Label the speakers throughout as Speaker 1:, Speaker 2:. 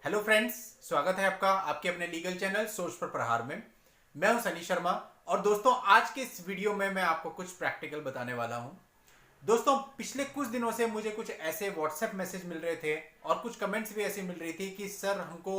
Speaker 1: Hello friends, स्वागत है आपका आपके अपने लीगल चैनल सोच पर प्रहार में। मैं हूं सनी शर्मा और दोस्तों आज के इस वीडियो में मैं आपको कुछ प्रैक्टिकल बताने वाला हूं। दोस्तों पिछले कुछ दिनों से मुझे कुछ ऐसे व्हाट्सएप मैसेज मिल रहे थे और कुछ कमेंट्स भी ऐसी मिल रही थी कि सर हमको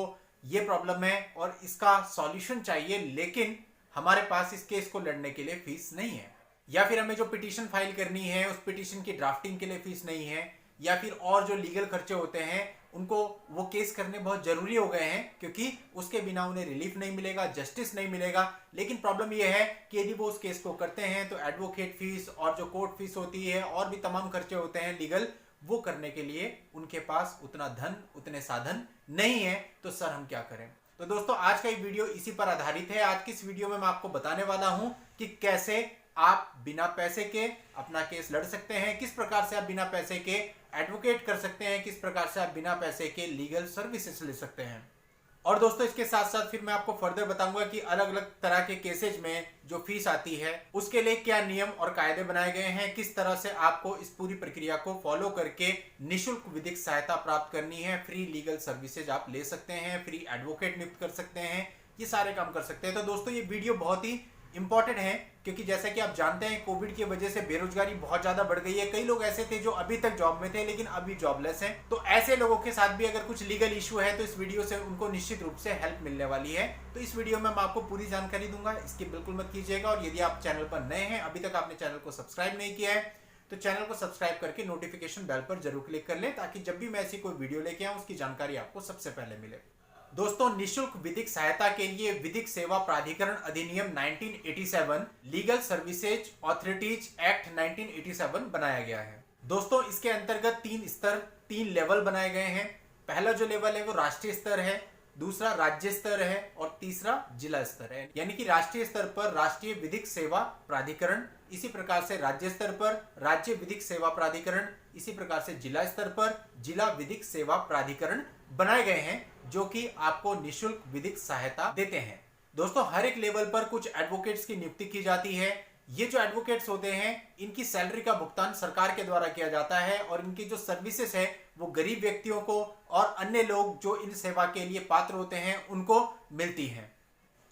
Speaker 1: ये प्रॉब्लम है और इसका सॉल्यूशन चाहिए, लेकिन हमारे पास इस केस को लड़ने के लिए फीस नहीं है, या फिर हमें जो पिटीशन फाइल करनी है उस पिटीशन की ड्राफ्टिंग के लिए फीस नहीं है, या फिर और जो लीगल खर्चे होते हैं उनको वो केस करने बहुत जरूरी हो गए हैं क्योंकि उसके बिना उन्हें रिलीफ नहीं मिलेगा, जस्टिस नहीं मिलेगा। लेकिन प्रॉब्लम यह है कि यदि वो उस केस को करते हैं तो एडवोकेट फीस और जो कोर्ट फीस होती है और भी तमाम खर्चे होते हैं लीगल, वो करने के लिए उनके पास उतना धन, उतने साधन नहीं है। तो सर हम क्या करें? तो दोस्तों आज का ये वीडियो इसी पर आधारित है। आज की इस वीडियो में मैं आपको बताने वाला हूं कि कैसे आप बिना पैसे के अपना केस लड़ सकते हैं, किस प्रकार से आप बिना पैसे के एडवोकेट कर सकते हैं, किस प्रकार से आप बिना पैसे के लीगल सर्विसेज ले सकते हैं। और दोस्तों इसके साथ साथ फिर मैं आपको फर्दर बताऊंगा कि अलग अलग तरह के केसेज में जो फीस आती है उसके लिए क्या नियम और कायदे बनाए गए हैं, किस तरह से आपको इस पूरी प्रक्रिया को फॉलो करके निःशुल्क विधिक सहायता प्राप्त करनी है, फ्री लीगल सर्विसेज आप ले सकते हैं, फ्री एडवोकेट नियुक्त कर सकते हैं, ये सारे काम कर सकते हैं। तो दोस्तों ये वीडियो बहुत ही इंपॉर्टेंट है क्योंकि जैसा कि आप जानते हैं कोविड की वजह से बेरोजगारी बहुत ज्यादा बढ़ गई है। कई लोग ऐसे थे जो अभी तक जॉब में थे लेकिन अभी जॉबलेस हैं। तो ऐसे लोगों के साथ भी अगर कुछ लीगल इशू है तो इस वीडियो से उनको निश्चित रूप से हेल्प मिलने वाली है। तो इस वीडियो में मैं आपको पूरी जानकारी दूंगा, इसकी बिल्कुल मत कीजिएगा। और यदि आप चैनल पर नए हैं, अभी तक आपने चैनल को सब्सक्राइब नहीं किया है, तो चैनल को सब्सक्राइब करके नोटिफिकेशन बेल पर जरूर क्लिक कर लें ताकि जब भी मैं ऐसी कोई वीडियो लेके आऊं उसकी जानकारी आपको सबसे पहले मिले। दोस्तों निःशुल्क विधिक सहायता के लिए विधिक सेवा प्राधिकरण अधिनियम 1987 लीगल सर्विसेज ऑथोरिटीज एक्ट 1987 बनाया गया है। दोस्तों इसके अंतर्गत तीन लेवल बनाए गए हैं। पहला जो लेवल है वो राष्ट्रीय स्तर है, दूसरा राज्य स्तर है और तीसरा जिला स्तर है। यानी कि राष्ट्रीय स्तर पर राष्ट्रीय विधिक सेवा प्राधिकरण, इसी प्रकार से राज्य स्तर पर राज्य विधिक सेवा प्राधिकरण, इसी प्रकार से जिला स्तर पर जिला विधिक सेवा प्राधिकरण बनाए गए हैं जो कि आपको निःशुल्क विधिक सहायता देते हैं। दोस्तों हर एक लेवल पर कुछ एडवोकेट्स की नियुक्ति की जाती है। ये जो एडवोकेट्स होते हैं इनकी सैलरी का भुगतान सरकार के द्वारा किया जाता है और इनकी जो सर्विसेज है वो गरीब व्यक्तियों को और अन्य लोग जो इन सेवा के लिए पात्र होते हैं उनको मिलती है।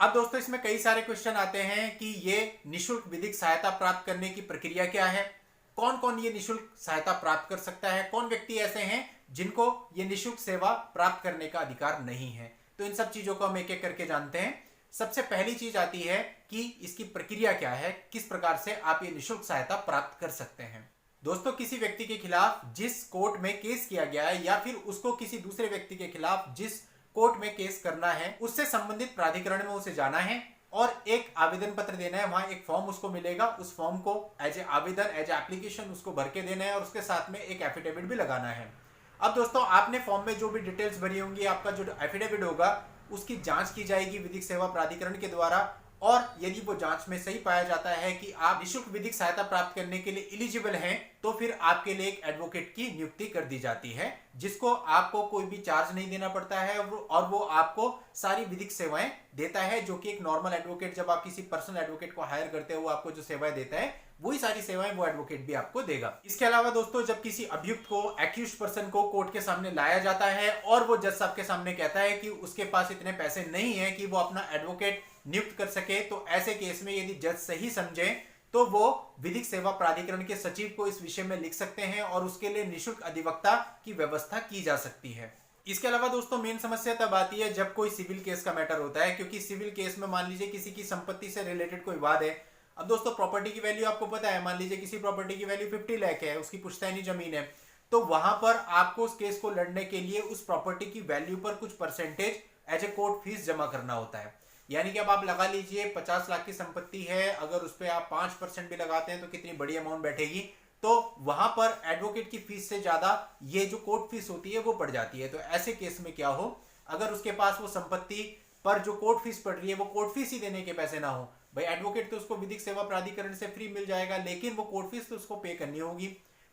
Speaker 1: अब दोस्तों इसमें कई सारे क्वेश्चन आते हैं कि ये निःशुल्क विधिक सहायता प्राप्त करने की प्रक्रिया क्या है, कौन कौन ये निःशुल्क सहायता प्राप्त कर सकता है, कौन व्यक्ति ऐसे हैं जिनको ये निःशुल्क सेवा प्राप्त करने का अधिकार नहीं है। तो इन सब चीजों को हम एक एक करके जानते हैं। सबसे पहली चीज आती है कि इसकी प्रक्रिया क्या है, किस प्रकार से आप ये निःशुल्क सहायता प्राप्त कर सकते हैं। दोस्तों किसी व्यक्ति के खिलाफ जिस कोर्ट में केस किया गया है या फिर उसको किसी दूसरे व्यक्ति के खिलाफ जिस कोर्ट में केस करना है उससे संबंधित प्राधिकरण में उसे जाना है और एक आवेदन पत्र देना है। वहां एक फॉर्म उसको मिलेगा, उस फॉर्म को एज ए आवेदन, एज ए एप्लीकेशन उसको भर के देना है और उसके साथ में एक एफिडेविट भी लगाना है। अब दोस्तों आपने फॉर्म में जो भी डिटेल्स भरी होंगी, आपका जो एफिडेविट होगा उसकी जांच की जाएगी विधिक सेवा प्राधिकरण के द्वारा और यदि वो जांच में सही पाया जाता है कि आप निःशुल्क विधिक सहायता प्राप्त करने के लिए एलिजिबल हैं, तो फिर आपके लिए एक एडवोकेट की नियुक्ति कर दी जाती है जिसको आपको कोई भी चार्ज नहीं देना पड़ता है और वो आपको सारी विधिक सेवाएं देता है, जो कि एक नॉर्मल एडवोकेट जब आप किसी पर्सनल एडवोकेट को हायर करते हो वो आपको जो सेवाएं देता है वही सारी सेवाएं वो एडवोकेट भी आपको देगा। इसके अलावा दोस्तों जब किसी अभियुक्त को, एक्यूज्ड पर्सन को कोर्ट के सामने लाया जाता है और वो जज साहब के सामने कहता है कि उसके पास इतने पैसे नहीं है कि वो अपना एडवोकेट नियुक्त कर सके, तो ऐसे केस में यदि जज सही समझे तो वो विधिक सेवा प्राधिकरण के सचिव को इस विषय में लिख सकते हैं और उसके लिए निःशुल्क अधिवक्ता की व्यवस्था की जा सकती है। इसके अलावा दोस्तों मेन समस्या तब आती है जब कोई सिविल केस का मैटर होता है, क्योंकि सिविल केस में मान लीजिए किसी की संपत्ति से रिलेटेड कोई विवाद है। अब दोस्तों प्रॉपर्टी की वैल्यू आपको पता है, मान लीजिए किसी प्रॉपर्टी की वैल्यू 50 लाख है, उसकी पुश्तैनी जमीन है, तो वहां पर आपको उस केस को लड़ने के लिए उस प्रॉपर्टी की वैल्यू पर कुछ percentage as a court fee जमा करना होता है। यानी कि अब आप लगा लीजिए 50 लाख की संपत्ति है, अगर उस पर आप 5% भी लगाते हैं तो कितनी बड़ी अमाउंट बैठेगी। तो वहां पर एडवोकेट की फीस से ज्यादा ये जो कोर्ट फीस होती है वो पड़ जाती है। तो ऐसे केस में क्या हो, अगर उसके पास वो संपत्ति पर जो कोर्ट फीस पड़ रही है वो कोर्ट फीस ही देने के पैसे ना हो, भाई एडवोकेट तो उसको विधिक सेवा प्राधिकरण से फ्री मिल जाएगा लेकिन वो कोर्ट फीस तो उसको पे करनी होगी।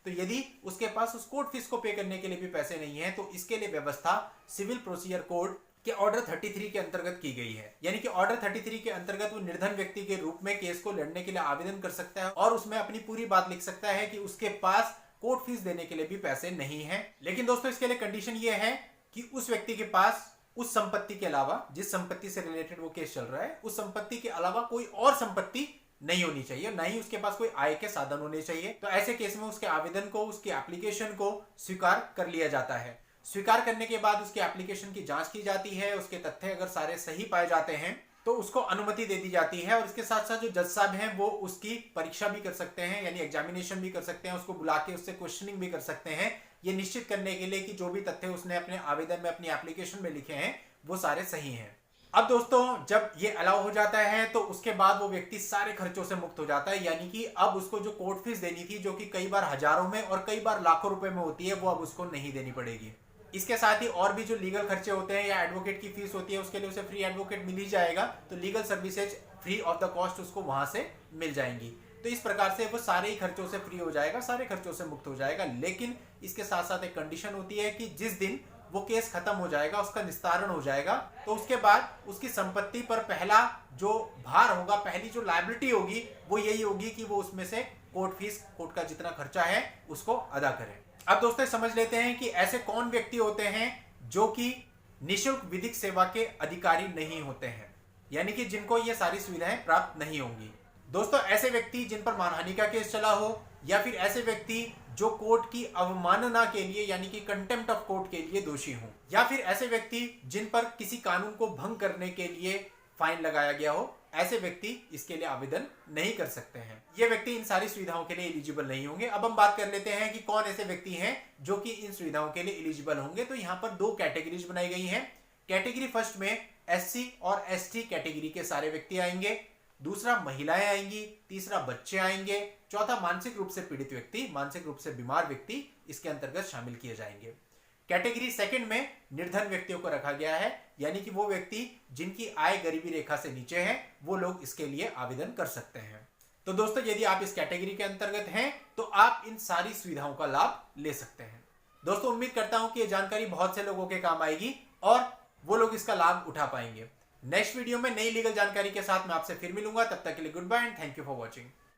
Speaker 1: तो यदि उसके पास उस कोर्ट फीस को पे करने के लिए भी पैसे नहीं है तो इसके लिए व्यवस्था सिविल प्रोसीजर कोड के ऑर्डर 33 के अंतर्गत की गई है। यानी कि ऑर्डर 33 के अंतर्गत वो निर्धन व्यक्ति के रूप में केस को लड़ने के लिए आवेदन कर सकता है और उसमें अपनी पूरी बात लिख सकता है कि उसके पास कोर्ट फीस देने के लिए भी पैसे नहीं है। लेकिन दोस्तों इसके लिए कंडीशन ये है कि उस व्यक्ति के पास उस संपत्ति के अलावा, जिस संपत्ति से रिलेटेड वो केस चल रहा है, उस संपत्ति के अलावा कोई और संपत्ति नहीं होनी चाहिए, ना ही उसके पास कोई आय के साधन होने चाहिए। तो ऐसे केस में उसके आवेदन को, उसकी एप्लीकेशन को स्वीकार कर लिया जाता है। स्वीकार करने के बाद उसकी एप्लीकेशन की जांच की जाती है। उसके तथ्य अगर सारे सही पाए जाते हैं तो उसको अनुमति दे दी जाती है। और इसके साथ साथ जो जज साहब हैं वो उसकी परीक्षा भी कर सकते हैं, यानी एग्जामिनेशन भी कर सकते हैं, उसको बुला के उससे क्वेश्चनिंग भी कर सकते हैं, ये निश्चित करने के लिए कि जो भी तथ्य उसने अपने आवेदन में, अपनी एप्लीकेशन में लिखे हैं वो सारे सही हैं। अब दोस्तों, जब ये अलाउ हो जाता है तो उसके बाद वो व्यक्ति सारे खर्चों से मुक्त हो जाता है, यानी कि अब उसको जो कोर्ट फीस देनी थी, जो कि कई बार हजारों में और कई बार लाखों रुपए में होती है, वो अब उसको नहीं देनी पड़ेगी। इसके साथ ही और भी जो लीगल खर्चे होते हैं या एडवोकेट की फीस होती है, उसके लिए उसे फ्री एडवोकेट मिल ही जाएगा। तो legal services free of the cost उसको वहां से मिल जाएंगी। तो इस प्रकार से वो सारे ही खर्चों से फ्री हो जाएगा, सारे खर्चों से मुक्त हो जाएगा। लेकिन इसके साथ साथ एक कंडीशन होती है कि जिस दिन वो केस खत्म हो जाएगा, उसका निस्तारण हो जाएगा, तो उसके बाद उसकी संपत्ति पर पहला जो भार होगा, पहली जो लायबिलिटी होगी, वो यही होगी कि वो उसमें से कोर्ट फीस, कोर्ट का जितना खर्चा है उसको अदा करें। अब दोस्तों समझ लेते हैं कि ऐसे कौन व्यक्ति होते हैं जो कि निःशुल्क विधिक सेवा के अधिकारी नहीं होते हैं, यानी कि जिनको ये सारी सुविधाएं प्राप्त नहीं होंगी। दोस्तों, ऐसे व्यक्ति जिन पर मानहानि का केस चला हो, या फिर ऐसे व्यक्ति जो कोर्ट की अवमानना के लिए, यानी कि कंटेम्प्ट ऑफ कोर्ट के लिए दोषी हों, या फिर ऐसे व्यक्ति जिन पर किसी कानून को भंग करने के लिए फाइन लगाया गया हो, ऐसे व्यक्ति इसके लिए आवेदन नहीं कर सकते हैं। ये व्यक्ति इन सारी सुविधाओं के लिए एलिजिबल नहीं होंगे। अब हम बात कर लेते हैं कि कौन ऐसे व्यक्ति हैं जो कि इन सुविधाओं के लिए एलिजिबल होंगे। तो यहाँ पर दो कैटेगरीज बनाई गई हैं। कैटेगरी फर्स्ट में SC और ST कैटेगरी के सारे व्यक्ति आएंगे, दूसरा महिलाएं आएंगी, तीसरा बच्चे आएंगे, चौथा मानसिक रूप से पीड़ित व्यक्ति, मानसिक रूप से बीमार व्यक्ति इसके अंतर्गत शामिल किए जाएंगे। कैटेगरी सेकंड में निर्धन व्यक्तियों को रखा गया है, यानी कि वो व्यक्ति जिनकी आय गरीबी रेखा से नीचे है, वो लोग इसके लिए आवेदन कर सकते हैं। तो दोस्तों, यदि आप इस कैटेगरी के अंतर्गत हैं तो आप इन सारी सुविधाओं का लाभ ले सकते हैं। दोस्तों, उम्मीद करता हूं कि ये जानकारी बहुत से लोगों के काम आएगी और वो लोग इसका लाभ उठा पाएंगे। नेक्स्ट वीडियो में नई लीगल जानकारी के साथ मैं आपसे फिर मिलूंगा। तब तक के लिए goodbye and thank you for watching.